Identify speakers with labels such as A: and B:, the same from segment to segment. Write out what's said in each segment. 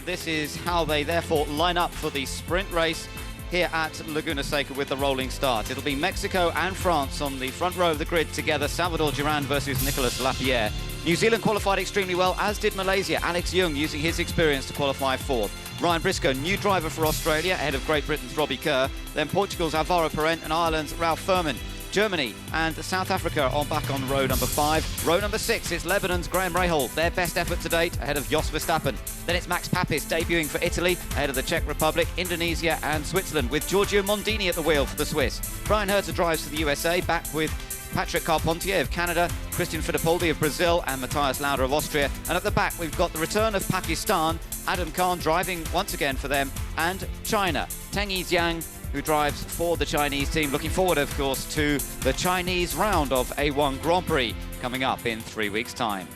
A: And this is how they therefore line up for the sprint race here at Laguna Seca with the rolling start. It'll be Mexico and France on the front row of the grid together. Salvador Duran versus Nicolas Lapierre. New Zealand qualified extremely well, as did Malaysia. Alex Young using his experience to qualify fourth. Ryan Briscoe, new driver for Australia, ahead of Great Britain's Robbie Kerr. Then Portugal's Alvaro Parent and Ireland's Ralph Furman. Germany and South Africa are back on row number 5. Row number 6 is Lebanon's Graham Rahal, their best effort to date, ahead of Jos Verstappen. Then it's Max Papis debuting for Italy, ahead of the Czech Republic, Indonesia and Switzerland, with Giorgio Mondini at the wheel for the Swiss. Brian Herter drives for the USA, back with Patrick Carpentier of Canada, Christian Fittipaldi of Brazil and Matthias Lauda of Austria. And at the back we've got the return of Pakistan, Adam Khan driving once again for them, and China, Teng Yixiang, who drives for the Chinese team. Looking forward, of course, to the Chinese round of A1 Grand Prix coming up in 3 weeks' time.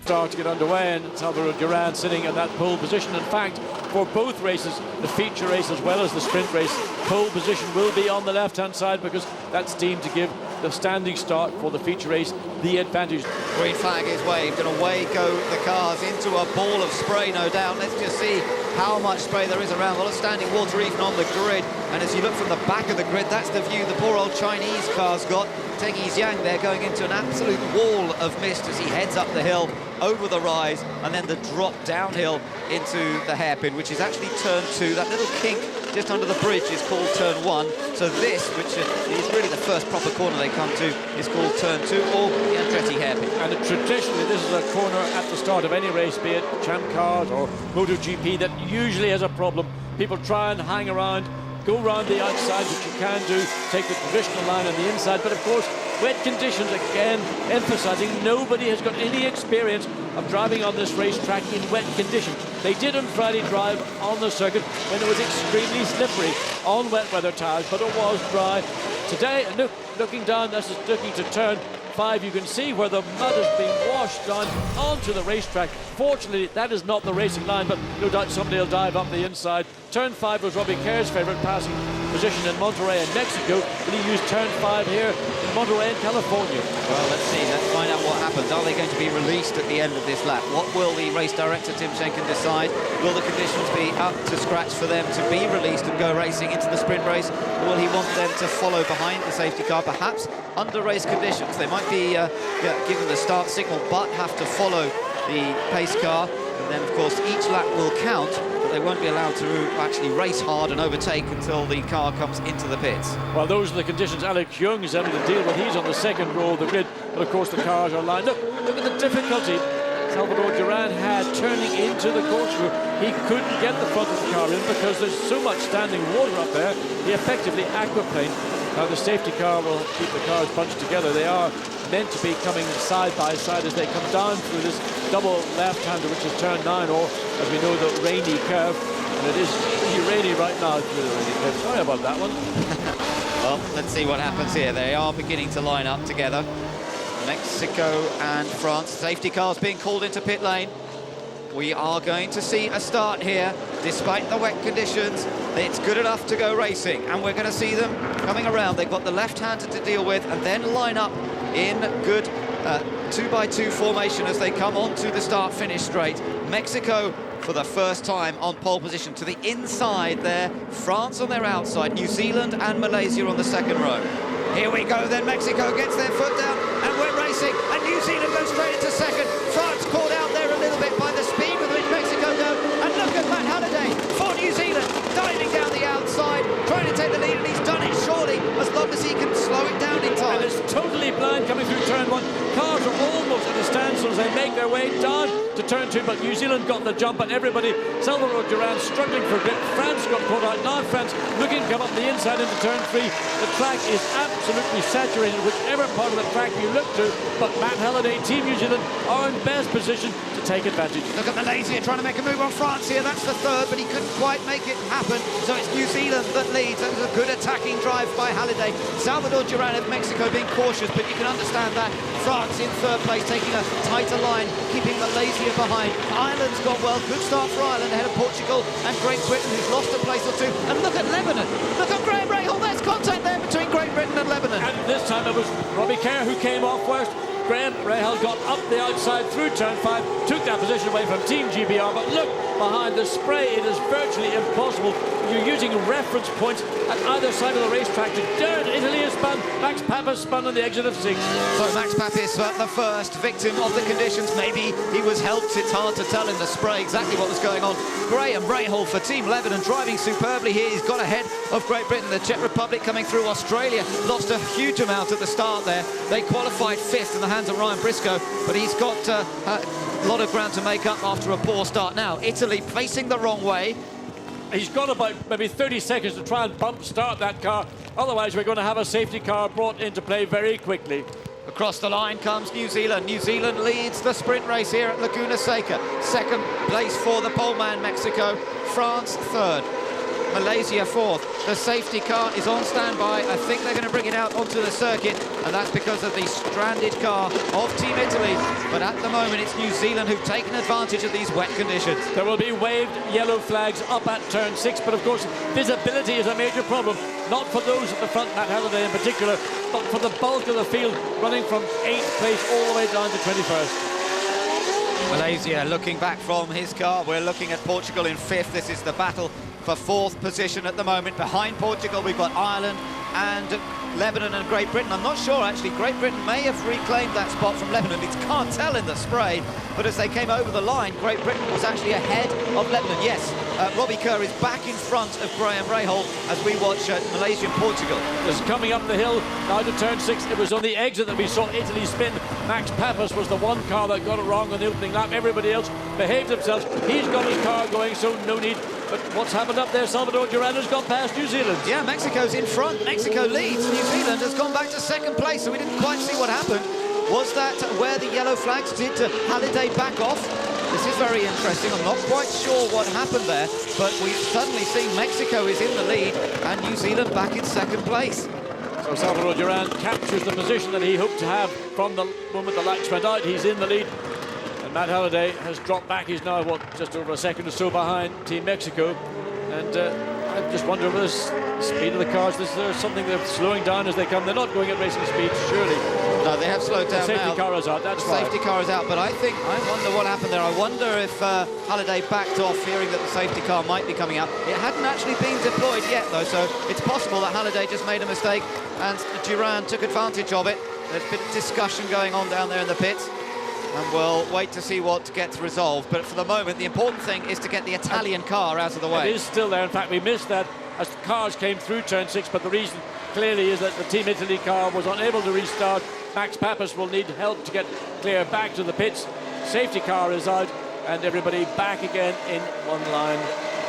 B: Start to get underway, and Salvador Duran sitting in that pole position. In fact, for both races, the feature race as well as the sprint race, pole position will be on the left-hand side because that's deemed to give the standing start for the feature race the advantage.
A: Green flag is waved, and away go the cars into a ball of spray, no doubt. Let's just see how much spray there is around. A lot of standing water even on the grid. And as you look from the back of the grid, that's the view the poor old Chinese car's got. Teng Yixiang there going into an absolute wall of mist as he heads up the hill, over the rise, and then the drop downhill into the hairpin, which is actually turn 2. That little kink just under the bridge is called turn 1. So this, which is really the first proper corner they come to, is called turn 2, or the Andretti hairpin.
B: And traditionally this is a corner at the start of any race, be it Champ Cars or MotoGP, that usually has a problem. People try and hang around, go around the outside, which you can do, take the traditional line on the inside, but of course wet conditions, again emphasizing nobody has got any experience of driving on this racetrack in wet conditions. They did on Friday drive on the circuit when it was extremely slippery on wet weather tires, but it was dry. Today, looking down, this is looking to turn 5, you can see where the mud has been washed down onto the racetrack. Fortunately, that is not the racing line, but no doubt somebody will dive up the inside. Turn 5 was Robbie Kerr's favourite passing position in Monterrey in Mexico, but he used turn 5 here in Monterrey in California.
A: Well, let's see, let's find out what happens. Are they going to be released at the end of this lap? What will the race director, Tim Schenken, decide? Will the conditions be up to scratch for them to be released and go racing into the sprint race? Or will he want them to follow behind the safety car, perhaps under race conditions? They might be given the start signal, but have to follow the pace car. And then, of course, each lap will count, but they won't be allowed to actually race hard and overtake until the car comes into the pits.
B: Well, those are the conditions Alex Young is having to deal with. He's on the second row of the grid, but of course the cars are lined. Look at the difficulty Salvador Duran had turning into the corkscrew. He couldn't get the front of the car in because there's so much standing water up there. He effectively aquaplaned. Now the safety car will keep the cars bunched together. They are meant to be coming side by side as they come down through this double left-hander, which is turn 9, or as we know, the rainy curve. And it is pretty rainy right now through the rainy curve. Sorry about that one.
A: Well, let's see what happens here. They are beginning to line up together. Mexico and France. Safety cars being called into pit lane. We are going to see a start here, despite the wet conditions. It's good enough to go racing, and we're going to see them coming around. They've got the left-hander to deal with, and then line up in good 2x2 formation as they come onto the start-finish straight. Mexico for the first time on pole position to the inside there. France on their outside, New Zealand and Malaysia on the second row. Here we go then, Mexico gets their foot down and we're racing, and New Zealand goes straight into second. France caught out there a little bit by the speed with which Mexico go, and look at Matt Halliday for New Zealand, diving down the outside, trying to take the lead, and he's done it surely, as long as he can slow it down in time.
B: And it's totally blind coming through turn 1. Cars are almost at a standstill as they make their way down to turn 2, but New Zealand got the jump, and everybody, Salvador Duran struggling for grip. France got caught out. Now France looking to come up the inside into turn 3. The track is absolutely saturated, whichever part of the track you look to, but Matt Halliday, Team New Zealand, are in best position to take advantage.
A: Look at Malaysia trying to make a move on France here. That's the third, but he couldn't quite make it happen. So it's New Zealand that leads. That was a good attacking drive by Halliday. Salvador Duran of Mexico being cautious, but you can understand that. France in third place, taking a tighter line, keeping Malaysia behind. Ireland's gone well. Good start for Ireland ahead of Portugal and Great Britain, who's lost a place or two. And look at Lebanon. Look at Graham Rahal. There's contact there between Great Britain and Lebanon.
B: And this time it was Robbie Kerr who came off first. Graham Rahal got up the outside through turn 5, took that position away from Team GBR, but look behind the spray, it is virtually impossible. You're using reference points at either side of the racetrack to turn. Italy has spun, Max Papis spun on the exit of 6.
A: So Max Papis, the first victim of the conditions. Maybe he was helped, it's hard to tell in the spray exactly what was going on. Graham Rahal for Team Lebanon driving superbly here. He's got ahead of Great Britain. The Czech Republic coming through. Australia lost a huge amount at the start there. They qualified 5th in the hands of Ryan Briscoe, but he's got a lot of ground to make up after a poor start. Now, Italy facing the wrong way.
B: He's got about maybe 30 seconds to try and bump start that car. Otherwise, we're going to have a safety car brought into play very quickly.
A: Across the line comes New Zealand. New Zealand leads the sprint race here at Laguna Seca. Second place for the poleman, Mexico. France, third. Malaysia, fourth. The safety car is on standby. I think they're going to bring it out onto the circuit, and that's because of the stranded car of Team Italy. But at the moment, it's New Zealand who've taken advantage of these wet conditions.
B: There will be waved yellow flags up at turn 6, but of course, visibility is a major problem. Not for those at the front, Matt Halliday in particular, but for the bulk of the field, running from 8th place all the way down to 21st.
A: Malaysia looking back from his car. We're looking at Portugal in 5th. This is the battle for 4th position at the moment. Behind Portugal, we've got Ireland and Lebanon and Great Britain. I'm not sure, actually. Great Britain may have reclaimed that spot from Lebanon. It's can't tell in the spray, but as they came over the line, Great Britain was actually ahead of Lebanon. Yes, Robbie Kerr is back in front of Graham Rahal as we watch Malaysia and Portugal.
B: Just coming up the hill, now to turn 6. It was on the exit that we saw Italy spin. Max Papis was the one car that got it wrong on the opening lap. Everybody else behaved themselves. He's got his car going, so no need. But what's happened up there? Salvador Duran has gone past New Zealand. Yeah, Mexico's in front. Mexico leads.
A: New Zealand has gone back to 2nd place, so we didn't quite see what happened. Was that where the yellow flags did Halliday back off? This is very interesting. I'm not quite sure what happened there, but we've suddenly seen Mexico is in the lead and New Zealand back in 2nd place.
B: So Salvador Duran captures the position that he hoped to have from the moment the lights went out. He's in the lead. And Matt Halliday has dropped back. He's now, just over a second or so behind Team Mexico. And I just wonder with the speed of the cars, is there something they're slowing down as they come? They're not going at racing speed, surely.
A: No, they have slowed down now.
B: The safety car is out, that's right.
A: Safety car is out, but I wonder what happened there. I wonder if Halliday backed off, fearing that the safety car might be coming out. It hadn't actually been deployed yet, though, so it's possible that Halliday just made a mistake and Duran took advantage of it. There's been discussion going on down there in the pits, and we'll wait to see what gets resolved. But for the moment, the important thing is to get the Italian car out of the way.
B: It is still there. In fact, we missed that as the cars came through turn 6, but the reason clearly is that the Team Italy car was unable to restart. Max Papis will need help to get clear back to the pits. Safety car is out, and everybody back again in one line.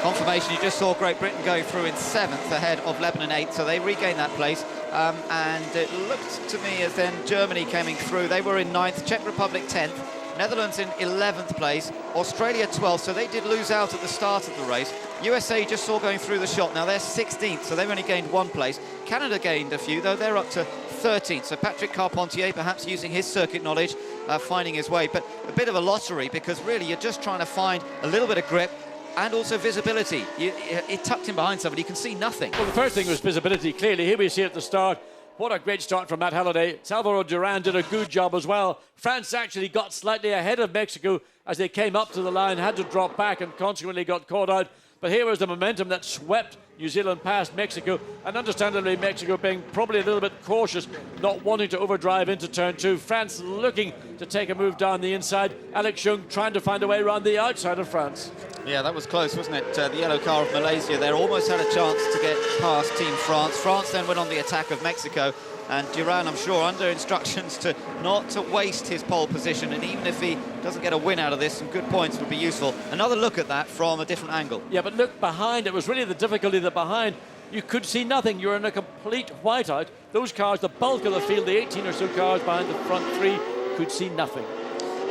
A: Confirmation, you just saw Great Britain going through in 7th ahead of Lebanon 8th, so they regained that place. And it looked to me as then Germany coming through. They were in 9th, Czech Republic 10th, Netherlands in 11th place, Australia 12th, so they did lose out at the start of the race. USA just saw going through the shot. Now they're 16th, so they've only gained 1 place. Canada gained a few, though they're up to 13th. So Patrick Carpentier perhaps using his circuit knowledge, finding his way. But a bit of a lottery, because really you're just trying to find a little bit of grip and also visibility. It tucked in behind somebody, you can see nothing.
B: Well, the first thing was visibility, clearly. Here we see at the start. What a great start from Matt Halliday. Salvador Duran did a good job as well. France actually got slightly ahead of Mexico as they came up to the line, had to drop back and consequently got caught out. But here was the momentum that swept New Zealand past Mexico, and understandably Mexico being probably a little bit cautious, not wanting to overdrive into turn 2. France looking to take a move down the inside. Alex Young trying to find a way around the outside of France.
A: Yeah, that was close, wasn't it? The yellow car of Malaysia there almost had a chance to get past Team France. France then went on the attack of Mexico, and Duran, I'm sure, under instructions to not to waste his pole position, and even if he doesn't get a win out of this, some good points would be useful. Another look at that from a different angle.
B: Yeah, but look behind. It was really the difficulty that behind you could see nothing. You're in a complete whiteout. Those cars, the bulk of the field, the 18 or so cars behind the front 3, could see nothing.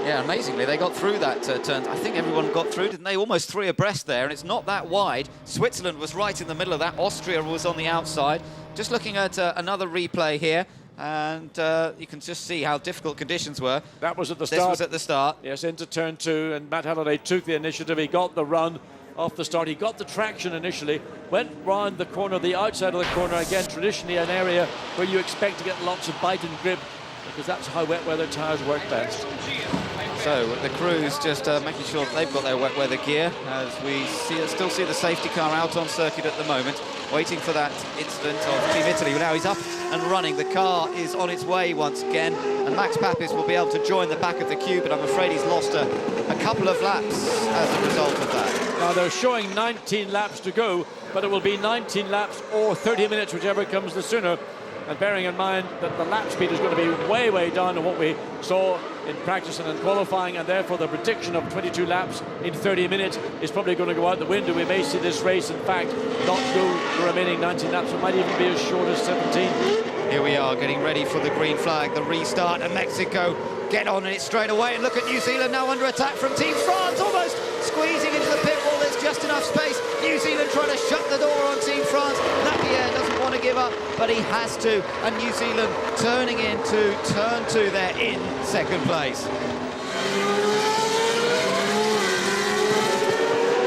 A: Yeah, amazingly, they got through that turn. I think everyone got through, didn't they? Almost 3 abreast there, and it's not that wide. Switzerland was right in the middle of that. Austria was on the outside. Just looking at another replay here, and you can just see how difficult conditions were.
B: That was at the start.
A: This was at the start.
B: Yes, into turn 2, and Matt Halliday took the initiative. He got the run off the start. He got the traction initially, went round the corner, the outside of the corner. Again, traditionally an area where you expect to get lots of bite and grip, because that's how wet weather tyres work best.
A: So the crew's just making sure that they've got their wet weather gear, as we still see the safety car out on circuit at the moment, waiting for that incident of Team Italy. Now he's up and running. The car is on its way once again, and Max Papis will be able to join the back of the queue, but I'm afraid he's lost a couple of laps as a result of that.
B: Now they're showing 19 laps to go, but it will be 19 laps or 30 minutes, whichever comes the sooner. And bearing in mind that the lap speed is going to be way, way down on what we saw in practice and in qualifying, and therefore the prediction of 22 laps in 30 minutes is probably going to go out the window. We may see this race, in fact, not go the remaining 19 laps. It might even be as short as 17.
A: Here we are getting ready for the green flag, the restart, and Mexico get on it straight away. And look at New Zealand now under attack from Team France, almost squeezing into the pit wall. There's just enough space. New Zealand trying to shut the door on Team France. Lapierre doesn't want to give up, but he has to. And New Zealand turning into turn 2 there in second place.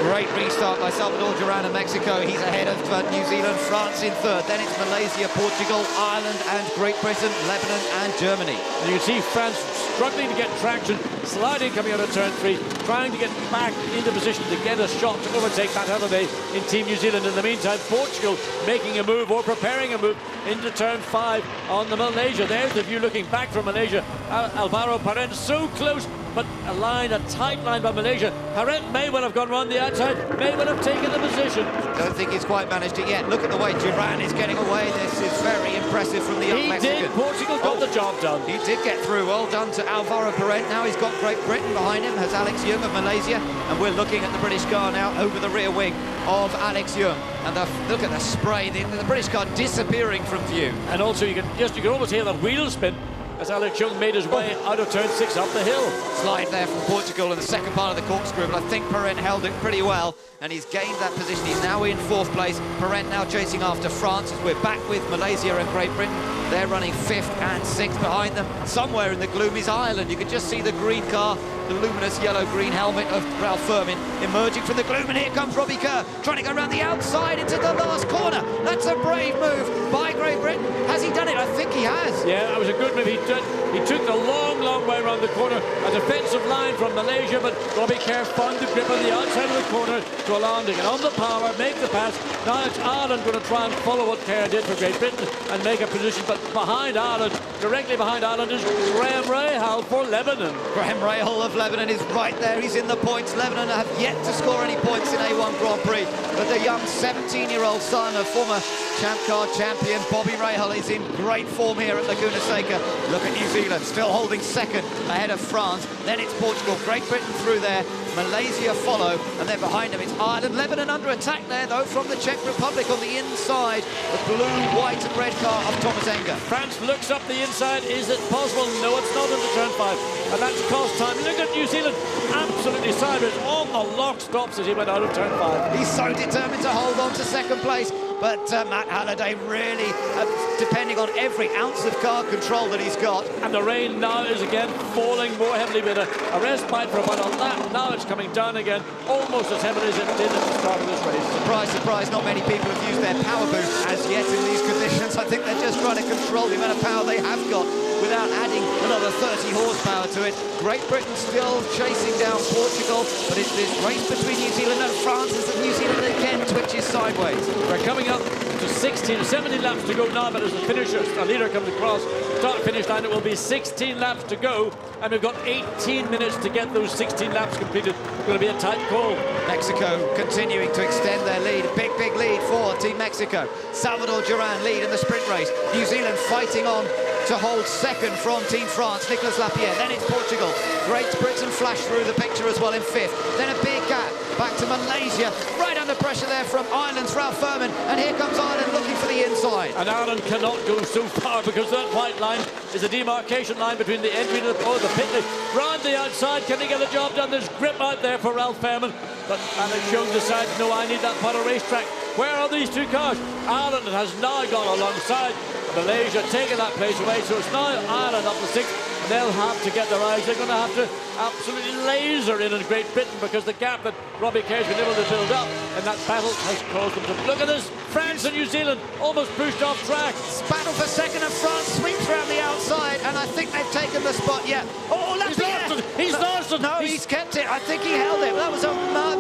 A: Great restart by Salvador Duran of Mexico. He's ahead of New Zealand, France in third. Then it's Malaysia, Portugal, Ireland and Great Britain, Lebanon and Germany.
B: And you can see France struggling to get traction, sliding coming out of turn 3, trying to get back into position to get a shot to overtake Matt Halliday in Team New Zealand. In the meantime, Portugal making a move or preparing a move into turn 5 on the Malaysia. There's the view looking back from Malaysia. Alvaro Parent so close, but a tight line by Malaysia. Parent may well have gone round the outside, may well have taken the position.
A: Don't think he's quite managed it yet. Look at the way Duran is getting away. This is very impressive from the young Mexican.
B: He did. Portugal got the job done.
A: He did get through. Well done to Alvaro Parent. Now he's got Great Britain behind him, has Alex Young of Malaysia, and we're looking at the British car now over the rear wing of Alex Young. And look at the spray, the British car disappearing from view.
B: And also you can almost hear that wheel spin as Alex Young made his way out of turn 6 up the hill.
A: Slide there from Portugal in the second part of the corkscrew, but I think Parent held it pretty well, and he's gained that position. He's now in 4th place. Parent now chasing after France as we're back with Malaysia and Great Britain. They're running 5th and 6th behind them. Somewhere in the gloom is Ireland. You can just see the green car, the luminous yellow-green helmet of Ralph Furman emerging from the gloom, and here comes Robbie Kerr trying to go around the outside into the last corner. That's a brave move by Great Britain. Has he done it? I think he has.
B: Yeah, that was a good move. He took the long, long way around the corner. A defensive line from Malaysia, but Robbie Kerr found the grip on the outside of the corner to allow him to get on the power, make the pass. Now it's Ireland going to try and follow what Kerr did for Great Britain and make a position, but behind Ireland, directly behind Ireland, is Graham Rahal for Lebanon.
A: Graham Rahal of Lebanon is right there. He's in the points. Lebanon have yet to score any points in A1 Grand Prix, but the young 17-year-old son of former Champ Car champion Bobby Rahal is in great form here at Laguna Seca. Look at New Zealand still holding second ahead of France. Then it's Portugal, Great Britain through there, Malaysia follow, and then behind them it's Ireland. Lebanon under attack there though from the Czech Republic on the inside, the blue, white and red car of Thomas Enger.
B: France looks up the inside. Is it possible? No, it's not into turn 5, and that's cost time. Look at New Zealand, absolutely sideways on the lock stops as he went out of turn 5.
A: He's so determined to hold on to second place, but Matt Halliday really depending on every ounce of car control that he's got.
B: And the rain now is again falling more heavily with a respite for about a lap. Now it's coming down again, almost as heavily as it did at the start of this race.
A: Surprise, surprise, not many people have used their power boost as yet in these conditions. I think they're just trying to control the amount of power they have got without adding another 30 horsepower to it. Great Britain still chasing down Portugal, but it's this race between New Zealand and France as New Zealand again twitches sideways.
B: We're coming up to 17 laps to go now, but as the leader comes across start-finish line, it will be 16 laps to go, and we've got 18 minutes to get those 16 laps completed. It's going to be a tight call.
A: Mexico continuing to extend their lead. Big lead for Team Mexico. Salvador Duran lead in the sprint race. New Zealand fighting on to hold second from Team France, Nicolas Lapierre. Then it's Portugal. Great Britain flash through the picture as well in 5th. Then a big gap back to Malaysia. Right under pressure there from Ireland's Ralph Furman. And here comes Ireland looking for the inside.
B: And Ireland cannot go so far because that white line is a demarcation line between the entry to the pit lane. Round the outside, can he get the job done? There's grip out there for Ralph Furman. But Alex Young decides, no, I need that part of racetrack. Where are these two cars? Ireland has now gone alongside. Malaysia taking that place away, so it's now Ireland up to 6th. they'll have to get their eyes. They're going to have to absolutely laser in Great Britain, because the gap that Robbie Kerr's been able to build up in that battle has caused them to... Look at this! France and New Zealand almost pushed off track.
A: Battle for second, and France sweeps around the outside, and I think they've taken the spot yet. Oh, Lapierre!
B: He's lost it!
A: No, he's kept it. I think he held it. That was a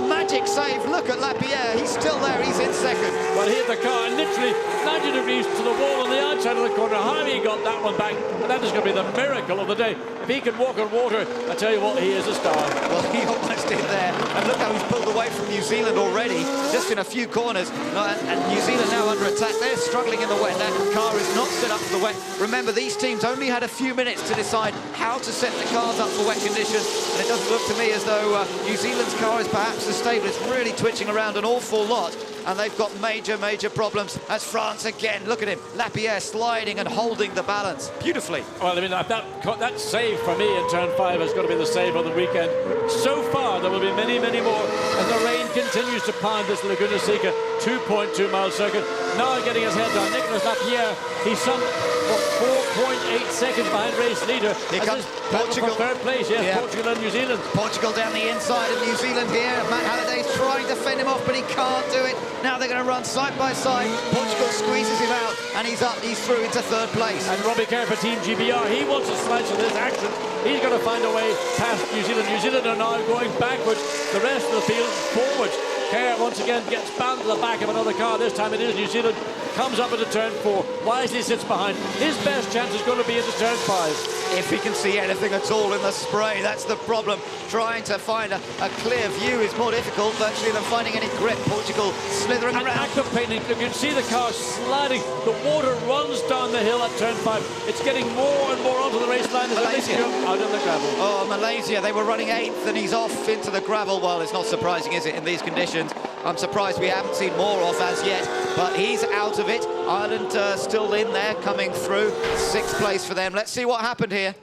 A: magic save. Look at Lapierre. He's still there. He's in second.
B: Well, he hit the car and literally 90 degrees to the wall on the outside of the corner. How he got that one back, and that is going to be the miracle of the day. If he can walk on water, I tell you what, he is a star.
A: Well, he almost did there. And look how he's pulled away from New Zealand already, just in a few corners. And New Zealand now under attack. They're struggling in the wet. That car is not set up for the wet. Remember, these teams only had a few minutes to decide how to set the cars up for wet conditions. And it doesn't look to me as though New Zealand's car is perhaps the stable. It's really twitching around an awful lot. And they've got major, major problems. As France again, look at him, Lapierre sliding and holding the balance beautifully.
B: Well, I mean, that save for me in turn 5 has got to be the save of the weekend. So far, there will be many, many more as the rain continues to pound this Laguna Seca 2.2 mile circuit. Now getting his head down, Nicolas Lapierre, he's some 4.8 seconds behind race leader.
A: Here comes Portugal.
B: Third place, yes, yeah. Portugal and New Zealand.
A: Portugal down the inside of New Zealand here. Matt Halliday's trying to fend him off, but he can't do it. Now they're going to run side by side. Portugal squeezes him out, and he's up. He's through into third place.
B: And Robbie Kerr for Team GBR, he wants to slice of this action. He's going to find a way past New Zealand. New Zealand are now going backwards. The rest of the field forwards. Kerr once again gets bound to the back of another car. This time it is New Zealand. Comes up into turn 4. Wisely sits behind. His best chance is going to be into turn 5.
A: If he can see anything at all in the spray, that's the problem. Trying to find a clear view is more difficult virtually than finding any grip. Portugal slithering
B: and
A: around.
B: Aquaplaning, you can see the car sliding. The water runs down the hill at turn 5. It's getting more and more onto the race line as
A: Malaysia
B: out in the gravel.
A: Oh, Malaysia, they were running 8th and he's off into the gravel. Well, it's not surprising, is it, in these conditions? I'm surprised we haven't seen more of as yet, but he's out of it. Ireland still in there, coming through. 6th place for them. Let's see what happened here.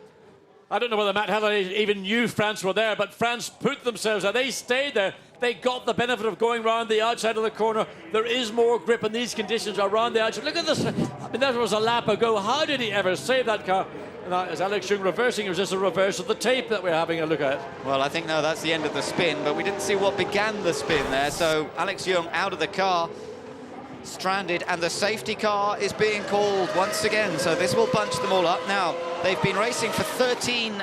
B: I don't know whether Matt Halliday even knew France were there, but France put themselves there. They stayed there. They got the benefit of going round the outside of the corner. There is more grip in these conditions around the outside. Look at this. I mean, that was a lap ago. How did he ever save that car? Now, is Alex Young reversing, or is this a reverse of the tape that we're having a look at?
A: Well, I think, no, that's the end of the spin, but we didn't see what began the spin there. So Alex Young out of the car, stranded, and the safety car is being called once again. So this will bunch them all up. Now, they've been racing for 15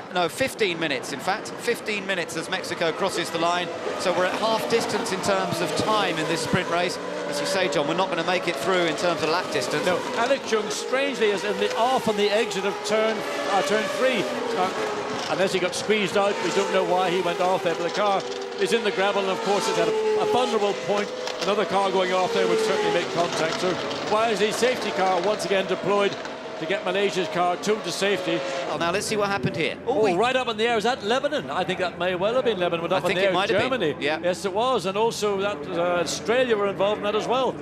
A: minutes, in fact. 15 minutes as Mexico crosses the line. So we're at half distance in terms of time in this sprint race. As you say, John, we're not going to make it through in terms of lap distance.
B: No, Alex Young, strangely, is off on the exit of turn 3. Unless he got squeezed out, we don't know why he went off there, but the car is in the gravel, and of course it's at a vulnerable point. Another car going off there would certainly make contact. So wisely, safety car once again deployed to get Malaysia's car towed to safety.
A: Oh, now let's see what happened here.
B: Oh, right up in the air. Is that Lebanon? I think that may well have been Lebanon. Up in the air. Germany.
A: Yeah.
B: Yes, it was. And also that Australia were involved in that as well.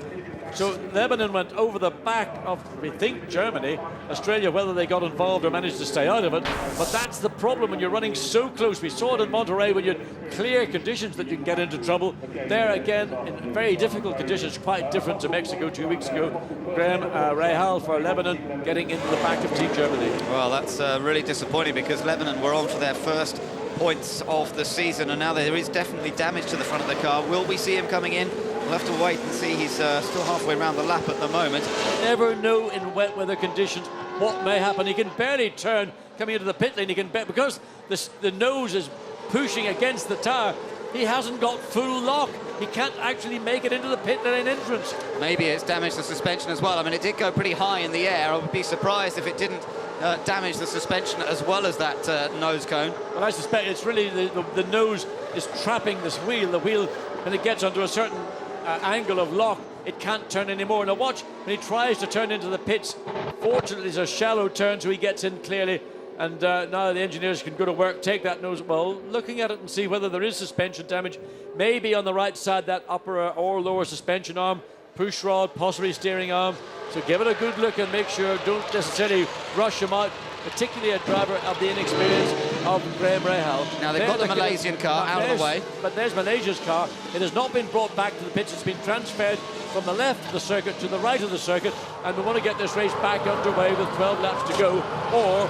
B: So Lebanon went over the back of, we think, Germany. Australia, whether they got involved or managed to stay out of it. But that's the problem when you're running so close. We saw it in Monterey when you had clear conditions that you can get into trouble. There again, in very difficult conditions, quite different to Mexico 2 weeks ago. Graham Rahal for Lebanon getting into the back of Team Germany.
A: Well, that's really disappointing, because Lebanon were on for their first points of the season, and now there is definitely damage to the front of the car. Will we see him coming in? We'll have to wait and see. He's still halfway around the lap at the moment.
B: Never know in wet weather conditions what may happen. He can barely turn coming into the pit lane. He can because the nose is pushing against the tire. He hasn't got full lock. He can't actually make it into the pit lane entrance.
A: Maybe it's damaged the suspension as well. I mean, it did go pretty high in the air. I would be surprised if it didn't damage the suspension as well as that nose cone.
B: Well, I suspect it's really the nose is trapping this wheel. The wheel, when it gets under a certain angle of lock, it can't turn anymore. Now watch when he tries to turn into the pits. Fortunately, it's a shallow turn, so he gets in clearly. And now the engineers can go to work, take that nose. Well, looking at it and see whether there is suspension damage. Maybe on the right side, that upper or lower suspension arm, push rod, possibly steering arm. So give it a good look and make sure, don't necessarily rush him out, particularly a driver of the inexperience of Graham Rahal.
A: Now they've got the Malaysian car out of the way.
B: But there's Malaysia's car. It has not been brought back to the pits. It's been transferred from the left of the circuit to the right of the circuit, and we want to get this race back underway with 12 laps to go, or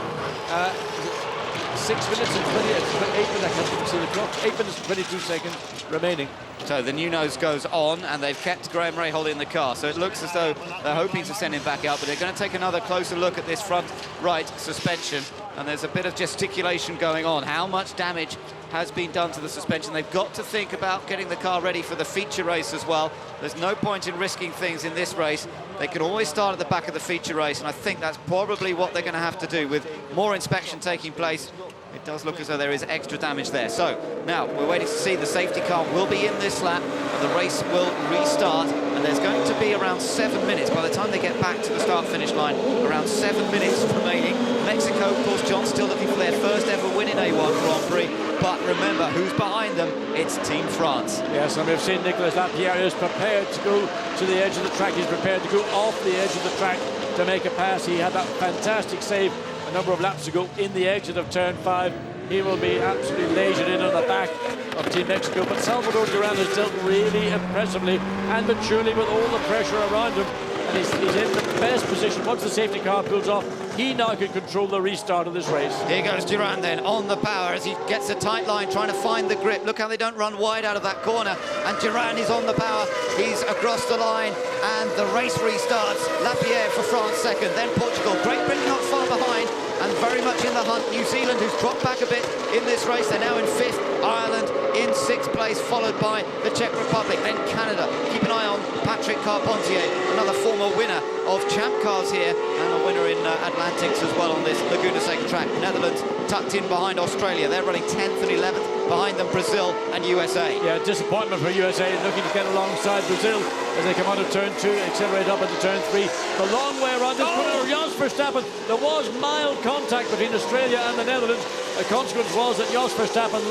B: 6 minutes and 8 minutes, I can't even see the clock, 8 minutes and 22 seconds remaining.
A: So the new nose goes on, and they've kept Graham Rahal in the car. So it looks as though they're hoping to send him back out, but they're going to take another closer look at this front right suspension. And there's a bit of gesticulation going on. How much damage has been done to the suspension? They've got to think about getting the car ready for the feature race as well. There's no point in risking things in this race. They can always start at the back of the feature race, and I think that's probably what they're going to have to do. With more inspection taking place, it does look as though there is extra damage there. So now we're waiting to see. The safety car will be in this lap, and the race will restart, and there's going to be around 7 minutes by the time they get back to the start-finish line. Around 7 minutes remaining. Mexico, of course, John, still looking for their first ever win in A1 Grand Prix, but remember, who's behind them? It's Team France.
B: Yes, and we've seen Nicolas Lapierre is prepared to go to the edge of the track. He's prepared to go off the edge of the track to make a pass. He had that fantastic save a number of laps ago in the exit of turn 5. He will be absolutely lasered in on the back of Team Mexico, but Salvador Duran has dealt really impressively and maturely with all the pressure around him, and he's in the best position. Once the safety car pulls off, he now can control the restart of this race.
A: Here goes Duran then on the power as he gets a tight line, trying to find the grip. Look how they don't run wide out of that corner, and Duran is on the power. He's across the line, and the race restarts. Lapierre for France second, then Portugal. Great Britain not far behind, and very much in the hunt. New Zealand, who's dropped back a bit in this race, they're now in 5th. Ireland in 6th place, followed by the Czech Republic, then Canada. Keep an eye on Patrick Carpentier, another former winner of Champ Cars here, and a winner in Atlantics as well on this Laguna Seca track. Netherlands tucked in behind Australia. They're running 10th and 11th. Behind them, Brazil and USA.
B: Yeah, disappointment for USA, looking to get alongside Brazil as they come out of turn 2, accelerate up into turn 3. The long way around this corner, Jos Verstappen. There was mild contact between Australia and the Netherlands. The consequence was that Jos Verstappen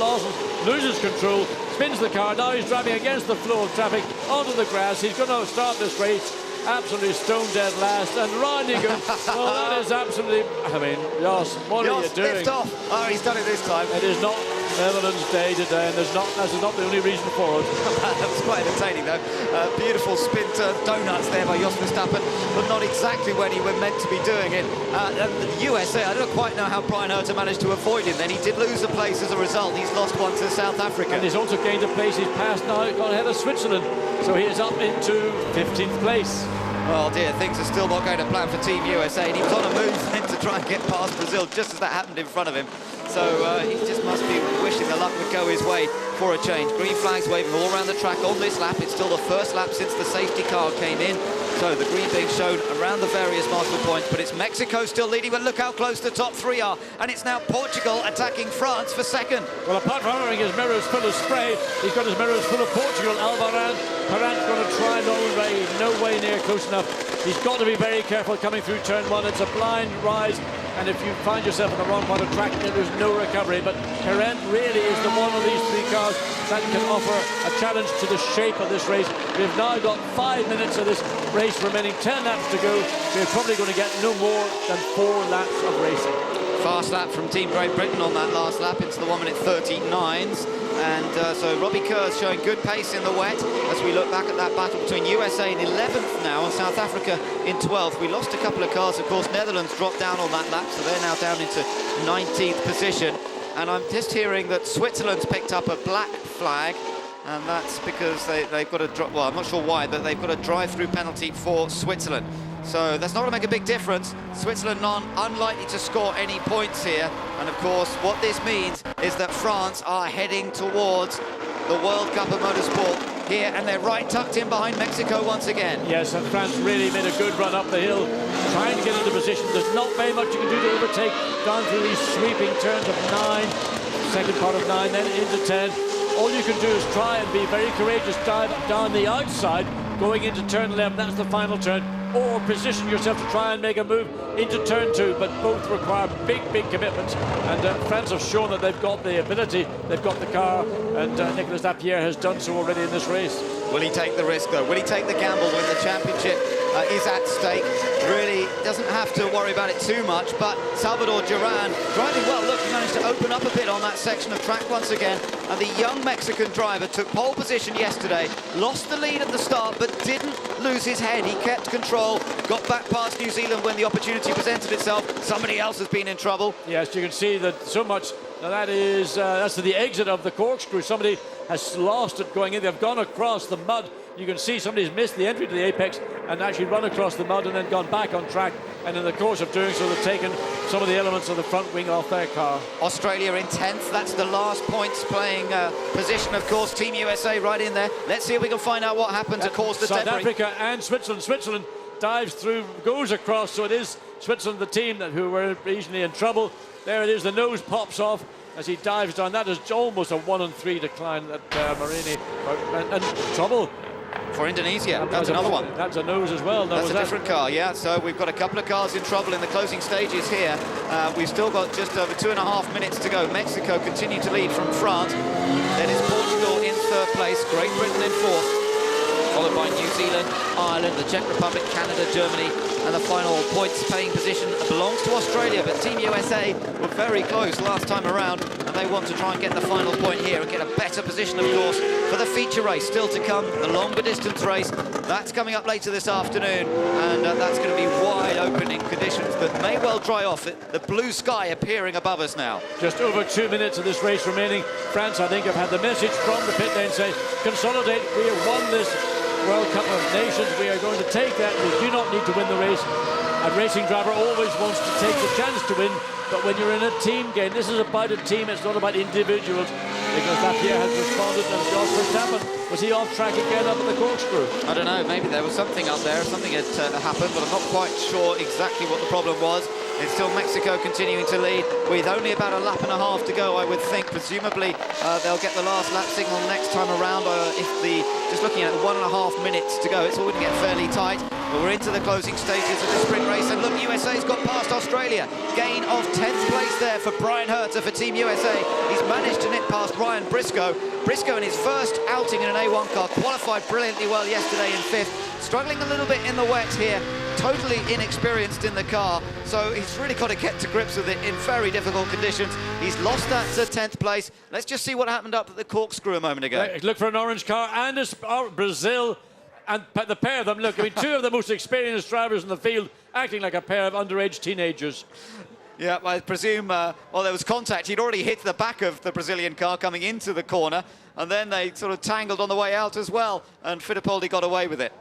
B: loses control, spins the car. Now he's driving against the flow of traffic onto the grass. He's going to start this race absolutely stone dead last, and round he goes. Well, that is absolutely, I mean, Jos, what are you doing?
A: Lift off. Oh, he's done it this time.
B: It is not Netherlands Day today, and this is not the only reason for it.
A: That was quite entertaining, though. Beautiful spin turn donuts there by Jos Verstappen, but not exactly when he was meant to be doing it. And the USA, I don't quite know how Brian Herter managed to avoid him. Then he did lose a place as a result. He's lost one to South Africa.
B: And he's also gained a place. He's passed now, gone ahead of Switzerland. So he is up into 15th place.
A: Well, dear, things are still not going to plan for Team USA, and he was on a move then to try and get past Brazil just as that happened in front of him. So he just must be wishing the luck would go his way for a change. Green flags waving all around the track on this lap. It's still the first lap since the safety car came in. So the green being shown around the various marshal points, but it's Mexico still leading, but look how close the top 3 are. And it's now Portugal attacking France for second.
B: Well, apart from having his mirrors full of spray, he's got his mirrors full of Portugal. Perrant's going to try no way near close enough. He's got to be very careful coming through turn 1. It's a blind rise, and if you find yourself on the wrong part of track, there's no recovery. But Perrant really is the one of these 3 cars that can offer a challenge to the shape of this race. We've now got 5 minutes of this race remaining, 10 laps to go. We're probably going to get no more than 4 laps of racing.
A: Fast lap from Team Great Britain on that last lap into the 1 minute 39s. And so Robbie Kerr's showing good pace in the wet as we look back at that battle between USA in 11th now and South Africa in 12th. We lost a couple of cars, of course. Netherlands dropped down on that lap, so they're now down into 19th position. And I'm just hearing that Switzerland's picked up a black flag, and that's because they've got a drop. Well, I'm not sure why, but they've got a drive-through penalty for Switzerland. So that's not going to make a big difference. Switzerland unlikely to score any points here. And of course, what this means is that France are heading towards the World Cup of Motorsport here, and they're right tucked in behind Mexico once again.
B: Yes, and France really made a good run up the hill, trying to get into position. There's not very much you can do to overtake down through these sweeping turns of 9, second part of 9, then into 10. All you can do is try and be very courageous, dive down the outside, going into turn 11, that's the final turn, or position yourself to try and make a move into turn 2, but both require big commitments, and France have shown that they've got the ability, they've got the car, and Nicolas Lapierre has done so already in this race.
A: Will he take the risk, though? Will he take the gamble when the championship is at stake? Really doesn't have to worry about it too much, but Salvador Duran driving well. Look, he managed to open up a bit on that section of track once again, and the young Mexican driver took pole position yesterday, lost the lead at the start, but didn't lose his head. He kept control, got back past New Zealand when the opportunity presented itself. Somebody else has been in trouble.
B: Yes, you can see that so much. Now that's the exit of the corkscrew. Somebody has lost it going in. They've gone across the mud. You can see somebody's missed the entry to the apex and actually run across the mud and then gone back on track. And in the course of doing so, they've taken some of the elements of the front wing off their car.
A: Australia in 10th. That's the last points playing position, of course. Team USA right in there. Let's see if we can find out what happened to cause the
B: South
A: debris.
B: Africa and Switzerland. Switzerland dives through, goes across. So it is Switzerland, the team who were regionally in trouble. There it is. The nose pops off as he dives down. That is almost a 1-3 decline that Marini and trouble.
A: For Indonesia, that's another one.
B: That's a nose as well.
A: That's a different car, yeah. So we've got a couple of cars in trouble in the closing stages here. We've still got just over 2.5 minutes to go. Mexico continue to lead from France. Then it's Portugal in third place, Great Britain in fourth, followed by New Zealand, Ireland, the Czech Republic, Canada, Germany, and the final points-paying position belongs to Australia. But Team USA were very close last time around, and they want to try and get the final point here and get a better position, of course, for the feature race still to come, the longer distance race. That's coming up later this afternoon, and that's going to be wide open in conditions that may well dry off. The blue sky appearing above us now.
B: Just over 2 minutes of this race remaining. France, I think, have had the message from the pit lane saying, consolidate, we have won this World Cup of Nations, we are going to take that. We do not need to win the race. A racing driver always wants to take the chance to win, but when you're in a team game, this is about a team, it's not about individuals. Because Lapierre has responded, and Jos Verstappen, was he off track again up at the corkscrew?
A: I don't know, maybe there was something up there, something had happened, but I'm not quite sure exactly what the problem was. It's still Mexico continuing to lead with only about a lap and a half to go, I would think. Presumably they'll get the last lap signal next time around. Just looking at 1.5 minutes to go, it's all going to get fairly tight. But we're into the closing stages of the sprint race, and look, USA's got past Australia. Gain of 10th place there for Brian Herter for Team USA. He's managed to nip past Ryan Briscoe. Briscoe in his first outing in an A1 car qualified brilliantly well yesterday in 5th. Struggling a little bit in the wet here. Totally inexperienced in the car, so he's really got to get to grips with it in very difficult conditions. He's lost that to 10th place. Let's just see what happened up at the corkscrew a moment ago.
B: Look for an orange car, and it's Brazil, and the pair of them, look, I mean, two of the most experienced drivers in the field acting like a pair of underage teenagers.
A: Yeah, I presume, well, there was contact. He'd already hit the back of the Brazilian car coming into the corner, and then they sort of tangled on the way out as well, and Fittipaldi got away with it.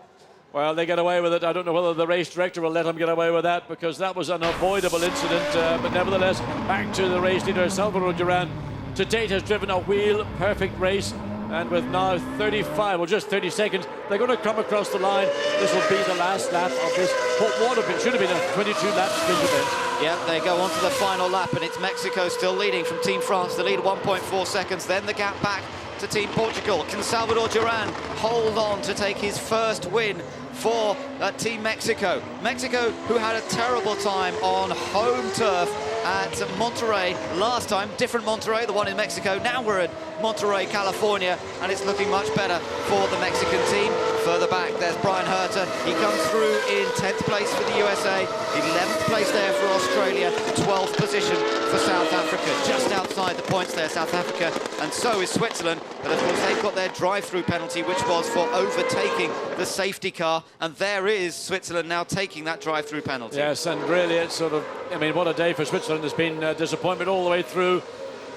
B: Well, they get away with it. I don't know whether the race director will let him get away with that, because that was an avoidable incident. But nevertheless, back to the race leader, Salvador Duran. To date has driven a wheel-perfect race, and with now 35, or just 30 seconds, they're going to come across the line. This will be the last lap of this. What should have been a 22-lap sprint event.
A: Yeah, they go on to the final lap, and it's Mexico still leading from Team France. The lead 1.4 seconds, then the gap back to Team Portugal. Can Salvador Duran hold on to take his first win for Team Mexico? Mexico, who had a terrible time on home turf at Monterrey last time. Different Monterrey, the one in Mexico. Now we're at Monterrey, California, and it's looking much better for the Mexican team. Further back, there's Brian Herter. He comes through in 10th place for the USA, 11th place there for Australia, 12th position for South Africa. Just outside the points there, South Africa, and so is Switzerland. But of course, they've got their drive-through penalty, which was for overtaking the safety car, and there is Switzerland now taking that drive-through penalty.
B: Yes, and really it's sort of, I mean, what a day for Switzerland. There's been disappointment all the way through.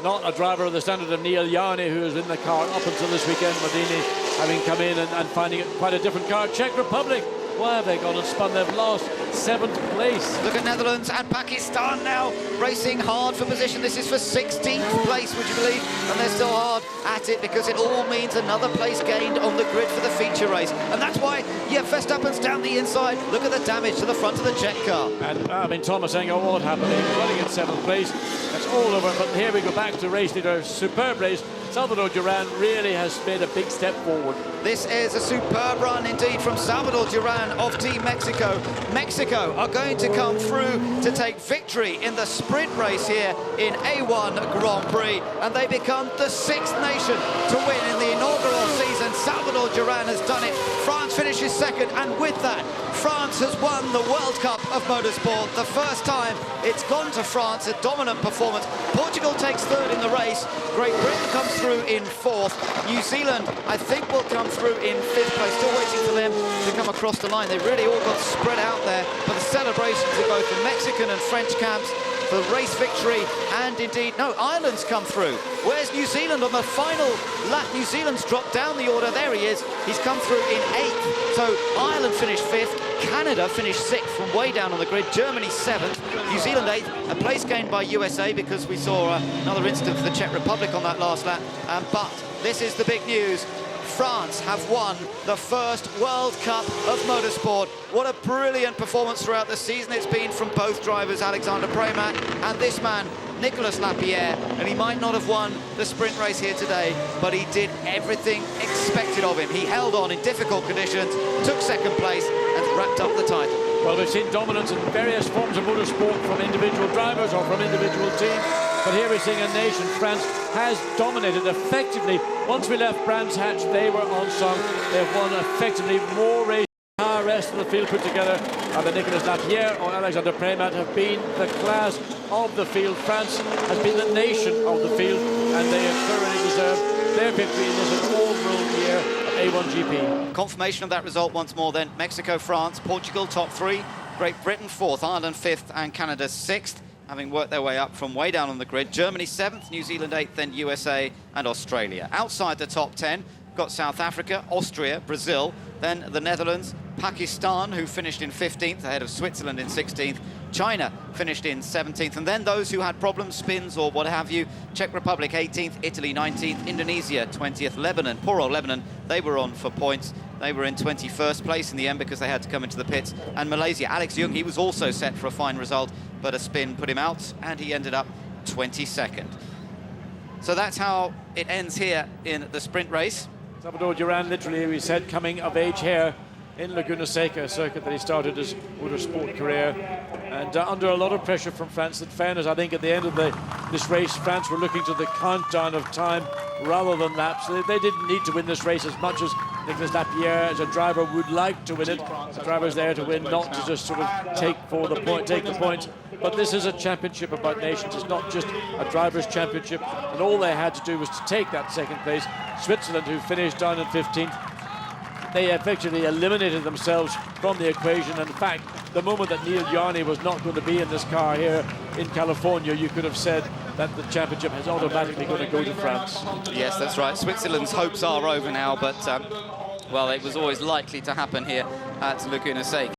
B: Not a driver of the standard of Neil Yarni, who was in the car up until this weekend. Madini having come in and finding it quite a different car. Czech Republic, why have they gone and spun? They've lost 7th place.
A: Look at Netherlands and Pakistan now racing hard for position. This is for 16th place, would you believe? And they're still hard at it because it all means another place gained on the grid for the feature race. And that's why, yeah, Verstappen's down the inside. Look at the damage to the front of the Czech car.
B: And I mean, Thomas saying, oh, what happened? He was running in 7th place. That's all over. But here we go back to race leader. Superb race. Salvador Duran really has made a big step forward.
A: This is a superb run indeed from Salvador Duran of Team Mexico. Mexico are going to come through to take victory in the sprint race here in A1 Grand Prix, and they become the 6th nation to win in the inaugural season and Salvador Duran has done it. France finishes second, and with that, France has won the World Cup of Motorsport. The first time it's gone to France, a dominant performance. Portugal takes third in the race. Great Britain comes through in fourth. New Zealand, I think, will come through in fifth place. Still waiting for them to come across the line. They really all got spread out there, but the celebrations of both the Mexican and French camps for the race victory, and indeed, no, Ireland's come through. Where's New Zealand on the final lap? New Zealand's dropped down the order. There he is. He's come through in eighth. So Ireland finished fifth. Canada finished sixth from way down on the grid. Germany seventh. New Zealand eighth. A place gained by USA because we saw another incident for the Czech Republic on that last lap. But this is the big news. France have won the first World Cup of Motorsport. What a brilliant performance throughout the season it's been from both drivers, Alexander Premat and this man, Nicolas Lapierre. And he might not have won the sprint race here today, but he did everything expected of him. He held on in difficult conditions, took second place and wrapped up the title.
B: Well, we've seen dominance in various forms of motorsport from individual drivers or from individual teams. But here we're seeing a nation, France, has dominated effectively. Once we left Brands Hatch, they were on song. They've won effectively more races than the rest of the field put together. Either Nicolas Lapierre or Alexander Premat have been the class of the field. France has been the nation of the field, and they have thoroughly deserved their victory in this all-round year of A1GP.
A: Confirmation of that result once more then. Mexico, France, Portugal top three, Great Britain fourth, Ireland fifth, and Canada sixth, having worked their way up from way down on the grid. Germany 7th, New Zealand 8th, then USA and Australia. Outside the top 10, got South Africa, Austria, Brazil, then the Netherlands, Pakistan, who finished in 15th, ahead of Switzerland in 16th. China finished in 17th, and then those who had problems, spins or what have you. Czech Republic 18th, Italy 19th, Indonesia 20th, Lebanon, poor old Lebanon, they were on for points. They were in 21st place in the end because they had to come into the pits. And Malaysia, Alex Yoong, he was also set for a fine result, but a spin put him out, and he ended up 22nd. So that's how it ends here in the sprint race.
B: Salvador Duran, literally, we said, coming of age here in Laguna Seca, a circuit that he started his motorsport career, and under a lot of pressure from France. In fairness, I think at the end of this race, France were looking to the countdown of time rather than laps. They didn't need to win this race as much as Nicolas Lapierre, as a driver, would like to win it. The driver's there to win, not to just sort of take the point. But this is a championship about nations. It's not just a driver's championship, and all they had to do was to take that second place. Switzerland, who finished down in 15th, they effectively eliminated themselves from the equation. And in fact, the moment that Neil Yarney was not going to be in this car here in California, you could have said that the championship is automatically going to go to France.
A: Yes, that's right. Switzerland's hopes are over now, but, well, it was always likely to happen here at Laguna Seca.